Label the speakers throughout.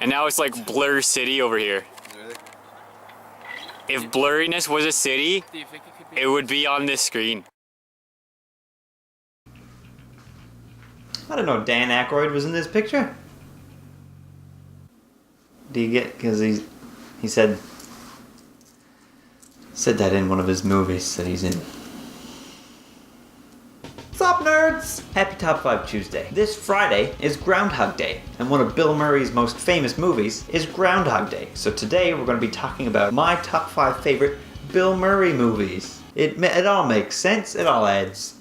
Speaker 1: And now it's like Blur City over here. If blurriness was a city, it would be on this screen.
Speaker 2: I don't know Dan Aykroyd was in this picture. Do you get, because he said that in one of his movies that he's in. What's up, nerds? Happy Top 5 Tuesday. This Friday is Groundhog Day, and one of Bill Murray's most famous movies is Groundhog Day. So today we're going to be talking about my top 5 favorite Bill Murray movies. It all makes sense, it all adds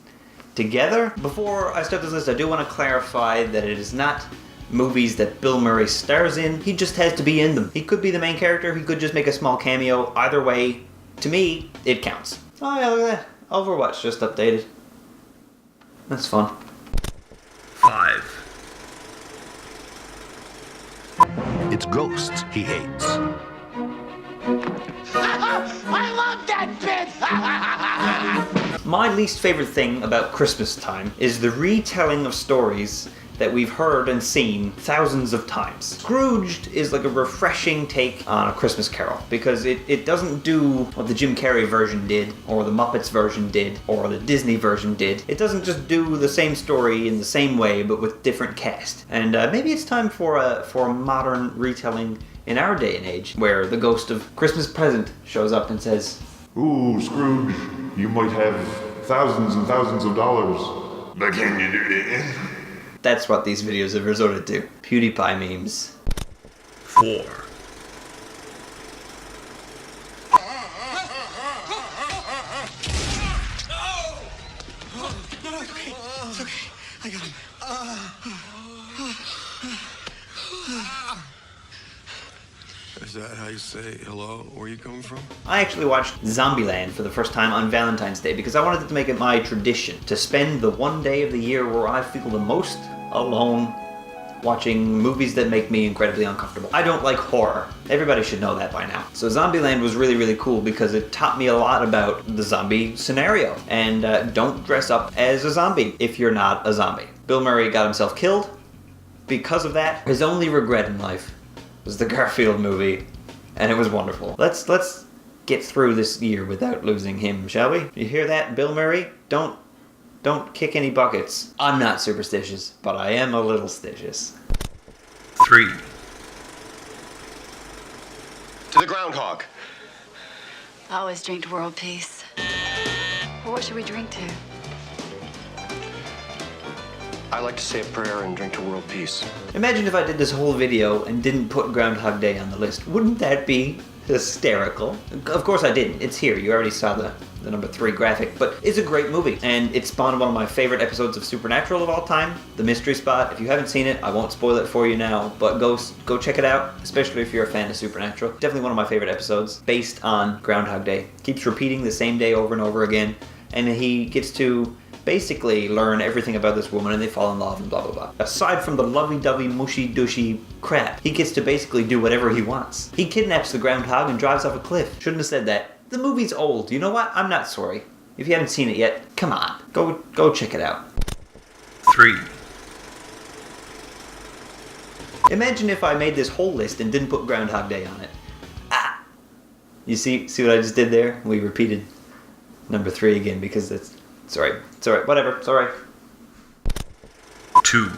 Speaker 2: together. Before I start this list, I do want to clarify that it is not movies that Bill Murray stars in. He just has to be in them. He could be the main character, he could just make a small cameo. Either way, to me, it counts. Oh yeah, look at that. Overwatch just updated. That's fun.
Speaker 3: 5. It's ghosts he hates.
Speaker 4: I love that bit!
Speaker 2: My least favorite thing about Christmas time is the retelling of stories that we've heard and seen thousands of times. Scrooged is like a refreshing take on A Christmas Carol because it doesn't do what the Jim Carrey version did, or the Muppets version did, or the Disney version did. It doesn't just do the same story in the same way but with different cast. And maybe it's time for a modern retelling in our day and age where the ghost of Christmas Present shows up and says,
Speaker 5: "Ooh, Scrooge, you might have thousands and thousands of dollars, but can you do it again?"
Speaker 2: That's what these videos have resorted to. PewDiePie memes.
Speaker 3: 4.
Speaker 4: It's okay. I got him.
Speaker 6: Is that how you say hello? Where are you coming from?
Speaker 2: I actually watched Zombieland for the first time on Valentine's Day because I wanted to make it my tradition to spend the one day of the year where I feel the most alone watching movies that make me incredibly uncomfortable. I don't like horror. Everybody should know that by now. So Zombieland was really, really cool because it taught me a lot about the zombie scenario. And don't dress up as a zombie if you're not a zombie. Bill Murray got himself killed because of that. His only regret in life was the Garfield movie, and it was wonderful. Let's get through this year without losing him, shall we? You hear that, Bill Murray? Don't kick any buckets. I'm not superstitious, but I am a little stitious.
Speaker 3: 3.
Speaker 6: To the Groundhog.
Speaker 7: I always drink to world peace. Well, what should we drink to?
Speaker 6: I like to say a prayer and drink to world peace.
Speaker 2: Imagine if I did this whole video and didn't put Groundhog Day on the list. Wouldn't that be hysterical? Of course I didn't. It's here. You already saw the number 3 graphic. But it's a great movie. And it spawned one of my favorite episodes of Supernatural of all time, The Mystery Spot. If you haven't seen it, I won't spoil it for you now. But go check it out, especially if you're a fan of Supernatural. Definitely one of my favorite episodes, based on Groundhog Day. Keeps repeating the same day over and over again. And he gets to basically learn everything about this woman and they fall in love and blah blah blah. Aside from the lovey-dovey, mushy-dushy crap, he gets to basically do whatever he wants. He kidnaps the groundhog and drives off a cliff. Shouldn't have said that. The movie's old. You know what? I'm not sorry. If you haven't seen it yet, come on. Go check it out.
Speaker 3: 3.
Speaker 2: Imagine if I made this whole list and didn't put Groundhog Day on it. Ah! You see what I just did there? We repeated number 3 again because it's alright. It's alright. Whatever. It's alright.
Speaker 3: 2.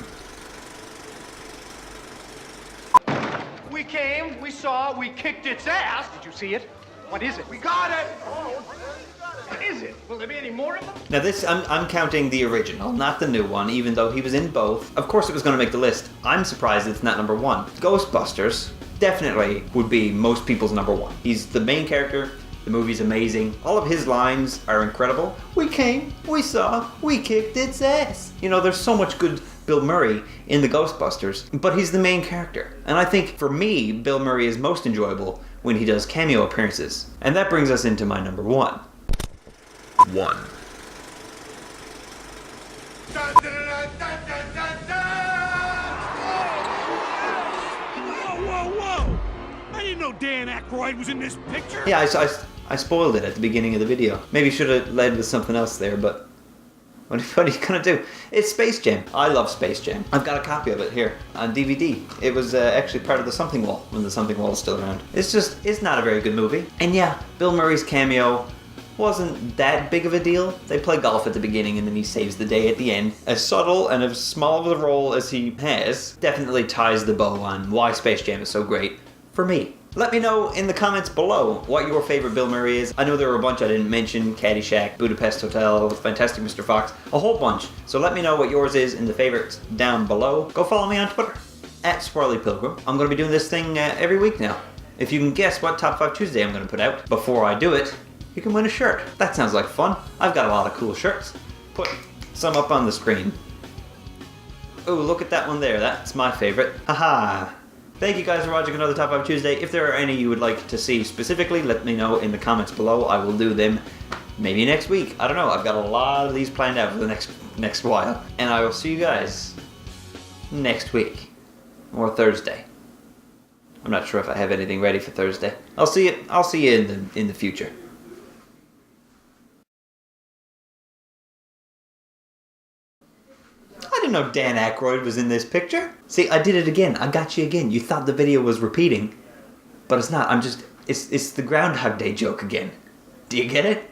Speaker 8: We came, we saw, we kicked its ass. Did you see it? What is it? We got it! What is it? Will there be any more of them?
Speaker 2: Now this, I'm counting the original, not the new one, even though he was in both. Of course it was going to make the list. I'm surprised it's not number 1. Ghostbusters definitely would be most people's number 1. He's the main character. The movie's amazing. All of his lines are incredible. We came, we saw, we kicked its ass. You know, there's so much good Bill Murray in the Ghostbusters, but he's the main character. And I think for me, Bill Murray is most enjoyable when he does cameo appearances. And that brings us into my number 1.
Speaker 3: 1.
Speaker 9: Whoa! I didn't know Dan Aykroyd was in this picture.
Speaker 2: Yeah, I spoiled it at the beginning of the video. Maybe should have led with something else there, but What are you gonna do? It's Space Jam. I love Space Jam. I've got a copy of it here on DVD. It was actually part of the Something Wall when the Something Wall is still around. It's not a very good movie. And yeah, Bill Murray's cameo wasn't that big of a deal. They play golf at the beginning and then he saves the day at the end. As subtle and as small of a role as he has, definitely ties the bow on why Space Jam is so great for me. Let me know in the comments below what your favorite Bill Murray is. I know there were a bunch I didn't mention. Caddyshack, Budapest Hotel, Fantastic Mr. Fox, a whole bunch. So let me know what yours is in the favorites down below. Go follow me on Twitter, @SwarleyPilgrim. I'm going to be doing this thing every week now. If you can guess what Top 5 Tuesday I'm going to put out before I do it, you can win a shirt. That sounds like fun. I've got a lot of cool shirts. Put some up on the screen. Oh, look at that one there. That's my favorite. Haha. Thank you guys for watching another Top 5 Tuesday. If there are any you would like to see specifically, let me know in the comments below. I will do them maybe next week. I don't know. I've got a lot of these planned out for the next while. And I will see you guys next week. Or Thursday. I'm not sure if I have anything ready for Thursday. I'll see you in the future. I didn't know Dan Aykroyd was in this picture. See, I did it again. I got you again. You thought the video was repeating, but it's not. It's the Groundhog Day joke again. Do you get it?